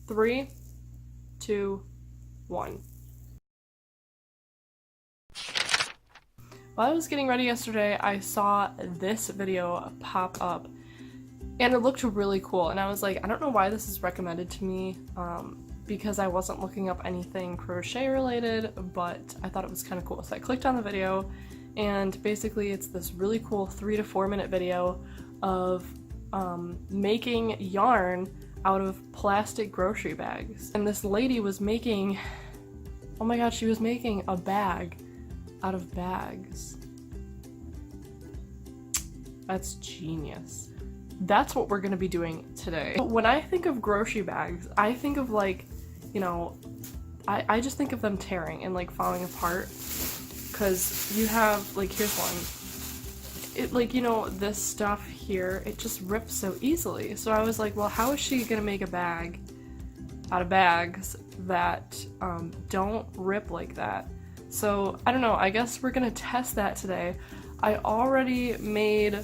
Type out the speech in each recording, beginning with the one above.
3, 2, 1. While I was getting ready yesterday, I saw this video pop up and it looked really cool, and I was like, I don't know why this is recommended to me because I wasn't looking up anything crochet related, but I thought it was kind of cool. So I clicked on the video, and basically it's this really cool 3 to 4 minute video of making yarn out of plastic grocery bags. And this lady was making, oh my god, she was making a bag out of bags. That's genius. That's what we're gonna be doing today. When I think of grocery bags, I think of like, you know, I just think of them tearing and like falling apart, because you have, like, here's one. It, like, you know, this stuff here, it just rips so easily. So I was like, well, how is she gonna make a bag out of bags that don't rip like that? So I don't know, I guess we're gonna test that today. I already made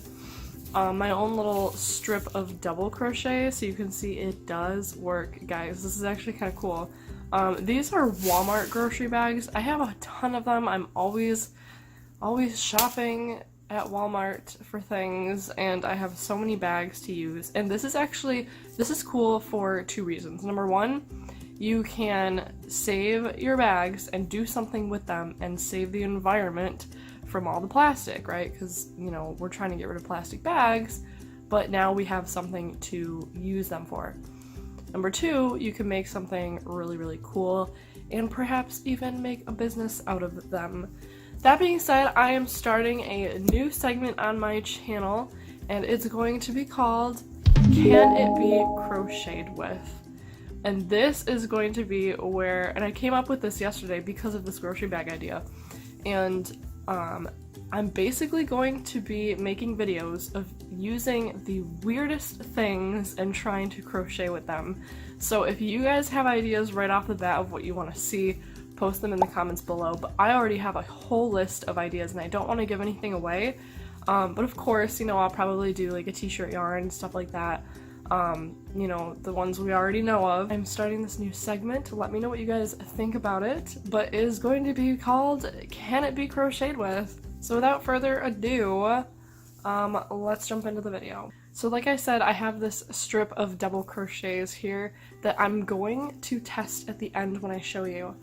my own little strip of double crochet, so you can see it does work, guys. This is actually kind of cool. These are Walmart grocery bags. I have a ton of them. I'm always shopping at Walmart for things, and I have so many bags to use. And this is cool for 2 reasons. Number one, you can save your bags and do something with them and save the environment from all the plastic, right? Because, you know, we're trying to get rid of plastic bags, but now we have something to use them for. Number two, you can make something really, really cool and perhaps even make a business out of them. That being said, I am starting a new segment on my channel, and it's going to be called Can It Be Crocheted With? And this is going to be where, and I came up with this yesterday because of this grocery bag idea, and I'm basically going to be making videos of using the weirdest things and trying to crochet with them. So if you guys have ideas right off the bat of what you want to see, post them in the comments below. But I already have a whole list of ideas and I don't want to give anything away. But of course, you know, I'll probably do like a t-shirt yarn, stuff like that. You know, the ones we already know of. I'm starting this new segment. Let me know what you guys think about it, but it is going to be called Can It Be Crocheted With? So without further ado, let's jump into the video. So like I said, I have this strip of double crochets here that I'm going to test at the end when I show you.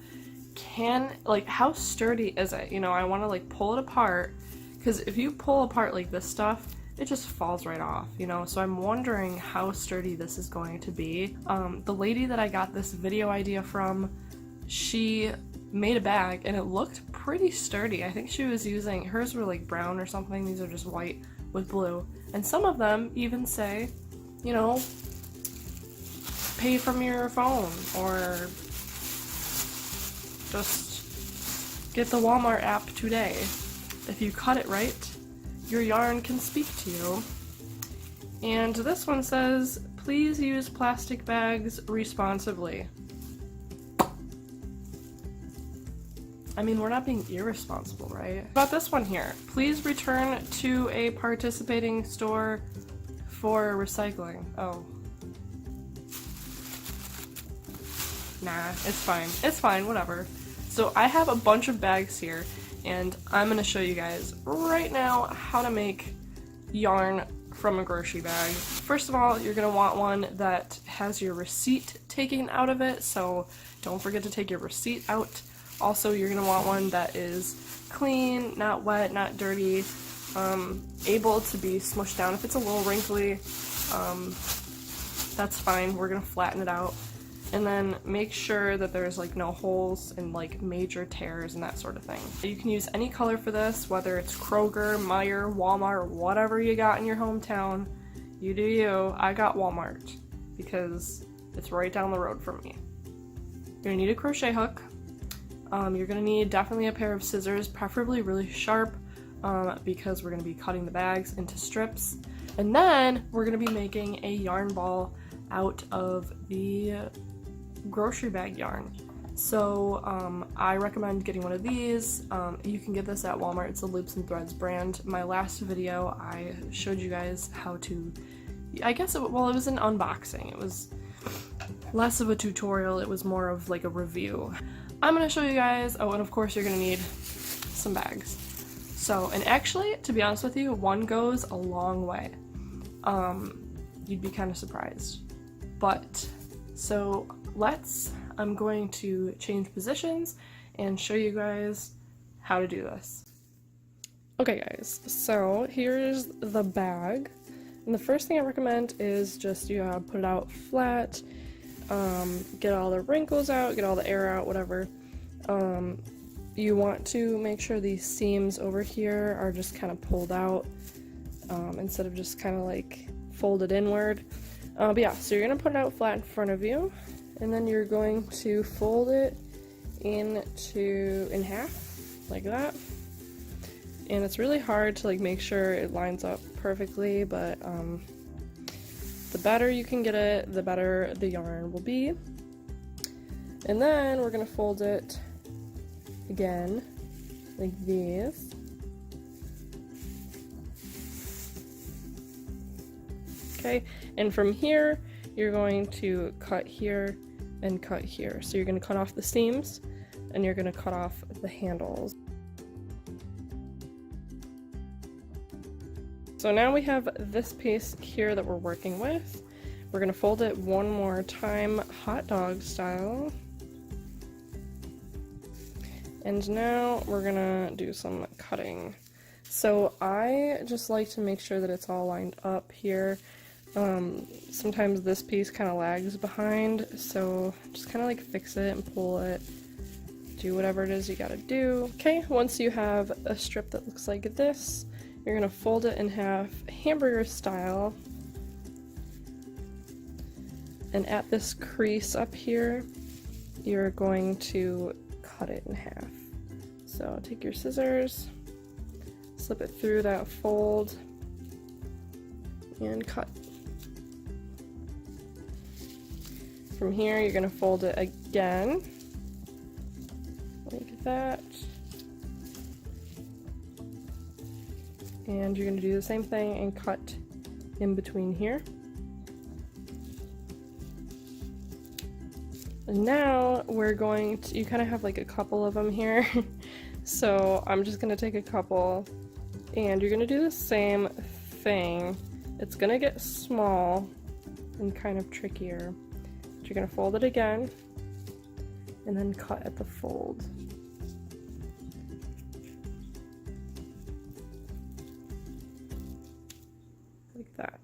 Like, how sturdy is it? You know, I want to like pull it apart, because if you pull apart like this stuff, it just falls right off, you know? So I'm wondering how sturdy this is going to be. The lady that I got this video idea from, she made a bag and it looked pretty sturdy. I think she was using, hers were like brown or something, these are just white with blue. And some of them even say, you know, pay from your phone, or just get the Walmart app today. If you cut it right, your yarn can speak to you. And this one says, please use plastic bags responsibly. I mean, we're not being irresponsible, right? About this one here, please return to a participating store for recycling. Oh. Nah, it's fine. It's fine, whatever. So I have a bunch of bags here, and I'm gonna show you guys right now how to make yarn from a grocery bag. First of all, you're gonna want one that has your receipt taken out of it, so don't forget to take your receipt out. Also, you're gonna want one that is clean, not wet, not dirty, able to be smushed down. If it's a little wrinkly, that's fine. We're gonna flatten it out. And then make sure that there's like no holes and like major tears and that sort of thing. You can use any color for this, whether it's Kroger, Meijer, Walmart, whatever you got in your hometown. You do you. I got Walmart because it's right down the road from me. You're gonna need a crochet hook. You're gonna need definitely a pair of scissors, preferably really sharp, because we're gonna be cutting the bags into strips. And then we're gonna be making a yarn ball out of the grocery bag yarn. So I recommend getting one of these. You can get this at Walmart. It's a Loops and Threads brand. My last video I showed you guys how to, I guess it was an unboxing. It was less of a tutorial, it was more of like a review. I'm gonna show you guys, oh, and of course you're gonna need some bags. So, and actually, to be honest with you, one goes a long way. You'd be kind of surprised. But, so I'm going to change positions and show you guys how to do this. Okay guys, so here's the bag. And the first thing I recommend is just you put it out flat, get all the wrinkles out, get all the air out, whatever. You want to make sure these seams over here are just kind of pulled out instead of just kind of like folded inward. But yeah, so you're going to put it out flat in front of you, and then you're going to fold it in half, like that. And it's really hard to like make sure it lines up perfectly, but the better you can get it, the better the yarn will be. And then we're going to fold it again, like these. Okay, and from here, you're going to cut here and cut here. So you're going to cut off the seams, and you're going to cut off the handles. So now we have this piece here that we're working with. We're going to fold it one more time, hot dog style. And now we're going to do some cutting. So I just like to make sure that it's all lined up here. Sometimes this piece kind of lags behind, so just kind of like fix it and pull it, do whatever it is you gotta do. Okay, once you have a strip that looks like this, you're gonna fold it in half, hamburger style, and at this crease up here, you're going to cut it in half. So take your scissors, slip it through that fold, and cut. From here, you're going to fold it again, like that. And you're going to do the same thing and cut in between here. And now we're going to, you kind of have like a couple of them here. So I'm just going to take a couple, and you're going to do the same thing. It's going to get small and kind of trickier. You're going to fold it again and then cut at the fold. Like that.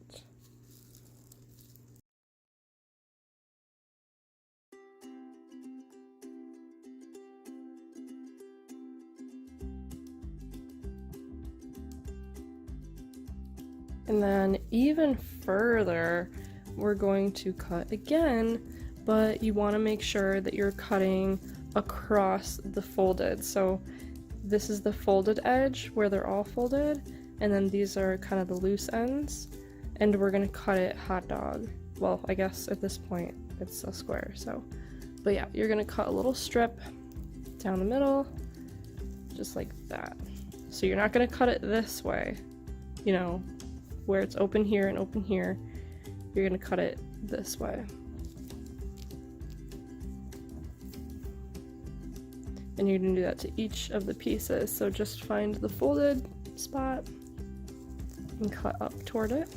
And then even further, we're going to cut again, but you want to make sure that you're cutting across the folded. So this is the folded edge where they're all folded, and then these are kind of the loose ends, and we're going to cut it hot dog. Well, I guess at this point it's a square, so. But yeah, you're going to cut a little strip down the middle, just like that. So you're not going to cut it this way, you know, where it's open here and open here. You're going to cut it this way. And you're going to do that to each of the pieces. So just find the folded spot and cut up toward it.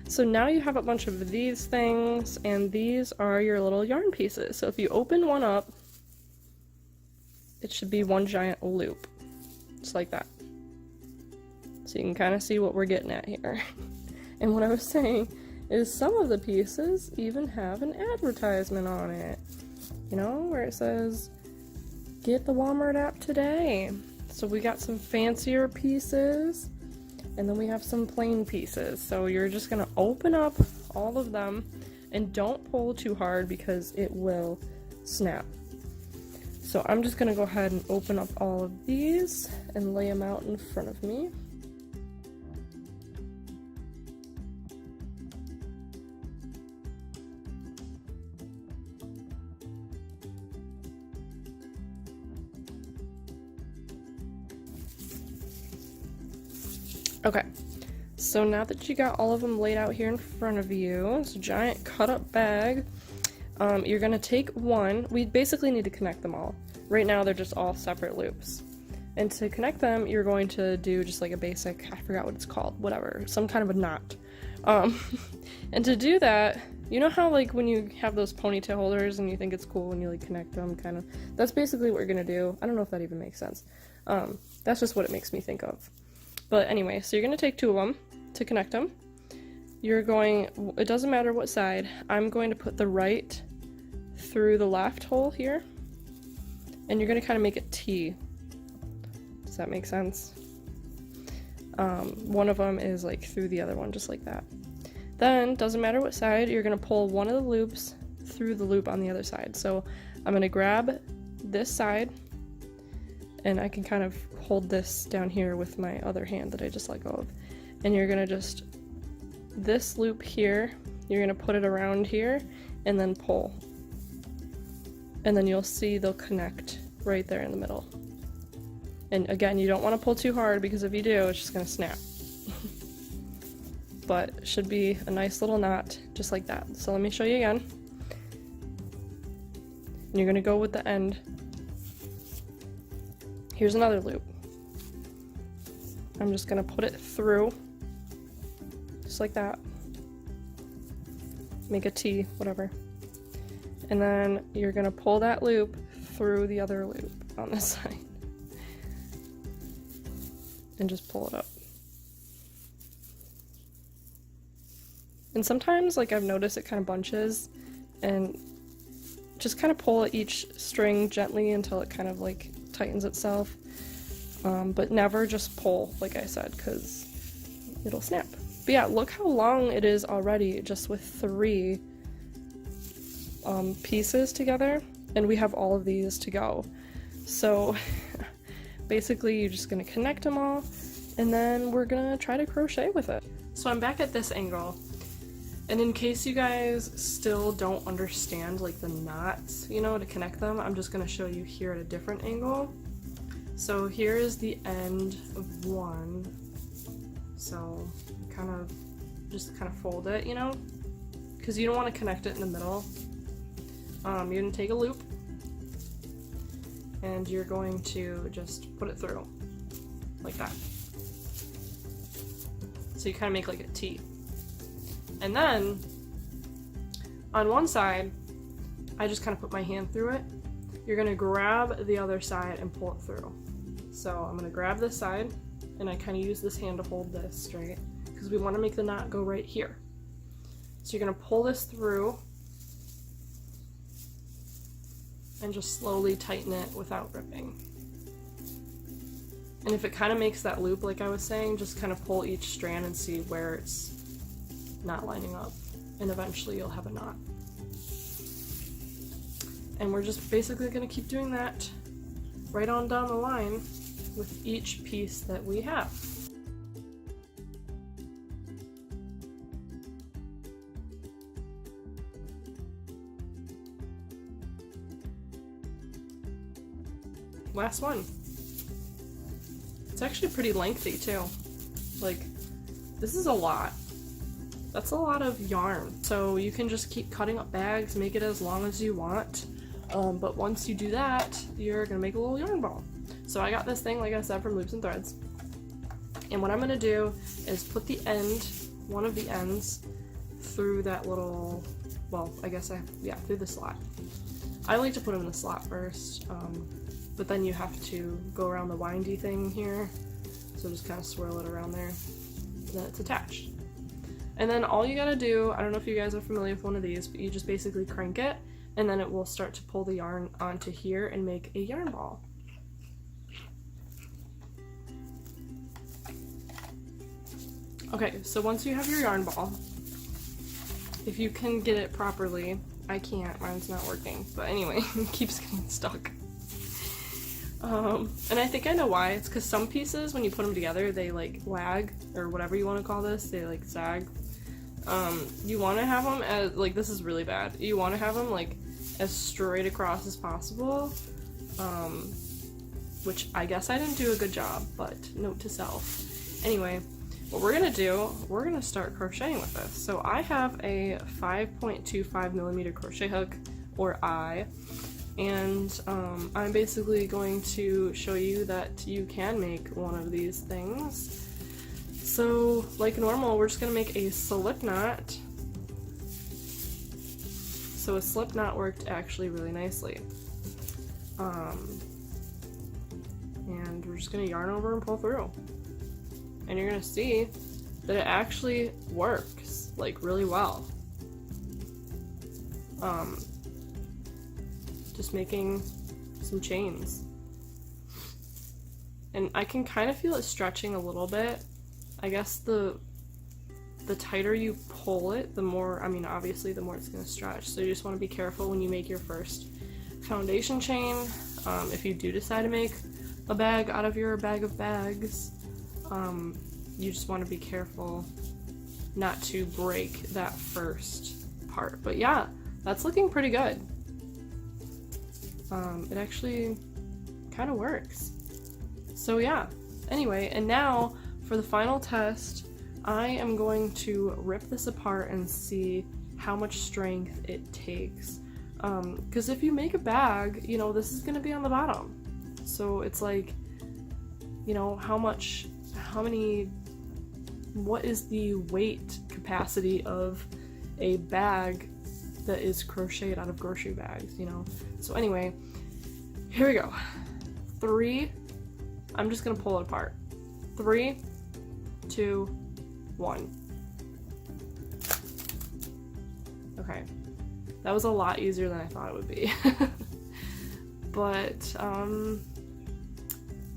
So now you have a bunch of these things, and these are your little yarn pieces. So if you open one up, it should be one giant loop, just like that. So you can kind of see what we're getting at here. And what I was saying is some of the pieces even have an advertisement on it, you know, where it says, get the Walmart app today. So we got some fancier pieces, and then we have some plain pieces. So you're just gonna open up all of them, and don't pull too hard because it will snap. So I'm just gonna go ahead and open up all of these and lay them out in front of me. Okay, so now that you got all of them laid out here in front of you, it's a giant cut up bag. You're gonna take one. We basically need to connect them all. Right now they're just all separate loops. And to connect them, you're going to do just like a basic, I forgot what it's called, whatever, some kind of a knot. And to do that, you know how like when you have those ponytail holders and you think it's cool when you like connect them, kind of, that's basically what you're gonna do. I don't know if that even makes sense. That's just what it makes me think of. But anyway, so you're gonna take two of them to connect them. You're going, it doesn't matter what side, I'm going to put the right through the left hole here, and you're gonna kind of make a T. Does that make sense? One of them is like through the other one, just like that. Then, doesn't matter what side, you're gonna pull one of the loops through the loop on the other side. So I'm gonna grab this side, and I can kind of hold this down here with my other hand that I just let go of. And you're gonna just, this loop here, you're gonna put it around here, and then pull. And then you'll see they'll connect right there in the middle. And again, you don't want to pull too hard because if you do, it's just going to snap. But it should be a nice little knot, just like that. So let me show you again. And you're going to go with the end. Here's another loop. I'm just going to put it through, just like that. Make a T, whatever. And then you're going to pull that loop through the other loop on this side. And just pull it up. And sometimes, like I've noticed, it kind of bunches, and just kind of pull at each string gently until it kind of like tightens itself. But never just pull, like I said, because it'll snap. But yeah, look how long it is already just with 3 pieces together, and we have all of these to go. So basically, you're just going to connect them all, and then we're going to try to crochet with it. So I'm back at this angle, and in case you guys still don't understand like the knots, you know, to connect them, I'm just going to show you here at a different angle. So here is the end of one, so kind of fold it, you know, because you don't want to connect it in the middle. You're going to take a loop, and you're going to just put it through, like that. So you kind of make like a T. And then, on one side, I just kind of put my hand through it. You're going to grab the other side and pull it through. So I'm going to grab this side, and I kind of use this hand to hold this straight, because we want to make the knot go right here. So you're going to pull this through, and just slowly tighten it without ripping. And if it kind of makes that loop like I was saying, just kind of pull each strand and see where it's not lining up, and eventually you'll have a knot. And we're just basically going to keep doing that right on down the line with each piece that we have. Last one. It's actually pretty lengthy too. Like, this is a lot. That's a lot of yarn. So you can just keep cutting up bags, make it as long as you want. But once you do that, you're gonna make a little yarn ball. So I got this thing, like I said, from Loops and Threads. And what I'm gonna do is put the end, one of the ends, through that little, well, I guess through the slot. I like to put them in the slot first, but then you have to go around the windy thing here. So just kind of swirl it around there, and then it's attached. And then all you gotta do, I don't know if you guys are familiar with one of these, but you just basically crank it, and then it will start to pull the yarn onto here and make a yarn ball. Okay, so once you have your yarn ball, if you can get it properly, I can't, mine's not working, but anyway, it keeps getting stuck. And I think I know why. It's because some pieces, when you put them together, they like lag, or whatever you want to call this, they like sag. You want to have them as, like, this is really bad, you want to have them like as straight across as possible, which I guess I didn't do a good job, but note to self. Anyway, what we're gonna do, we're gonna start crocheting with this. So I have a 5.25 millimeter crochet hook, or eye, and I'm basically going to show you that you can make one of these things. So like normal, we're just gonna make a slip knot. So a slip knot worked actually really nicely. And we're just gonna yarn over and pull through. And you're gonna see that it actually works, like, really well. Just making some chains. And I can kind of feel it stretching a little bit. I guess the tighter you pull it, the more, I mean, obviously the more it's gonna stretch. So you just wanna be careful when you make your first foundation chain. If you do decide to make a bag out of your bag of bags, you just want to be careful not to break that first part. But yeah, that's looking pretty good. It actually kind of works. So yeah, anyway, and now for the final test, I am going to rip this apart and see how much strength it takes. Because if you make a bag, you know, this is going to be on the bottom. So it's like, you know, what is the weight capacity of a bag that is crocheted out of grocery bags, you know? So anyway, here we go. 3, I'm just gonna pull it apart. 3, 2, 1. Okay, that was a lot easier than I thought it would be. But,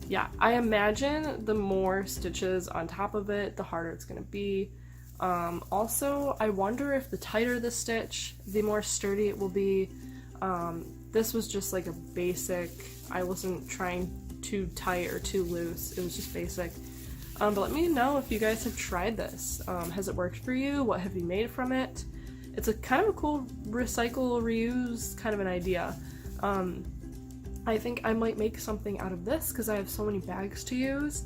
yeah, I imagine the more stitches on top of it, the harder it's gonna be. Also, I wonder if the tighter the stitch, the more sturdy it will be. This was just like a basic, I wasn't trying too tight or too loose, it was just basic. But let me know if you guys have tried this. Has it worked for you? What have you made from it? It's a kind of a cool recycle, reuse kind of an idea. I think I might make something out of this because I have so many bags to use,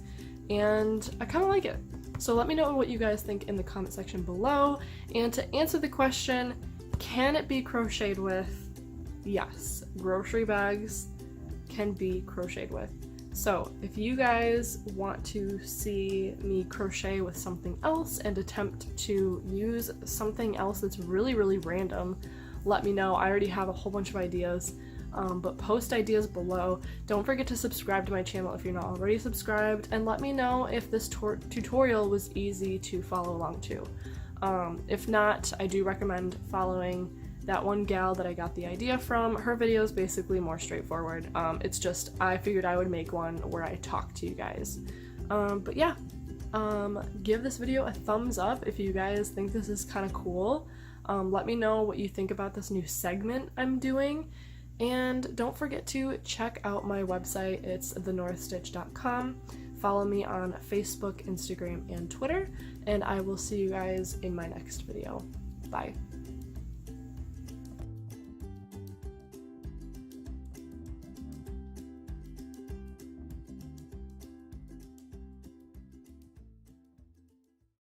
and I kind of like it. So let me know what you guys think in the comment section below. And to answer the question, can it be crocheted with? Yes, grocery bags can be crocheted with. So if you guys want to see me crochet with something else and attempt to use something else that's really, really random, let me know. I already have a whole bunch of ideas. But post ideas below. Don't forget to subscribe to my channel if you're not already subscribed, and let me know if this tutorial was easy to follow along to. If not, I do recommend following that one gal that I got the idea from. Her video is basically more straightforward. It's just I figured I would make one where I talk to you guys. But yeah, give this video a thumbs up if you guys think this is kind of cool. Let me know what you think about this new segment I'm doing. And don't forget to check out my website, it's thenorthstitch.com. Follow me on Facebook, Instagram, and Twitter, and I will see you guys in my next video. Bye.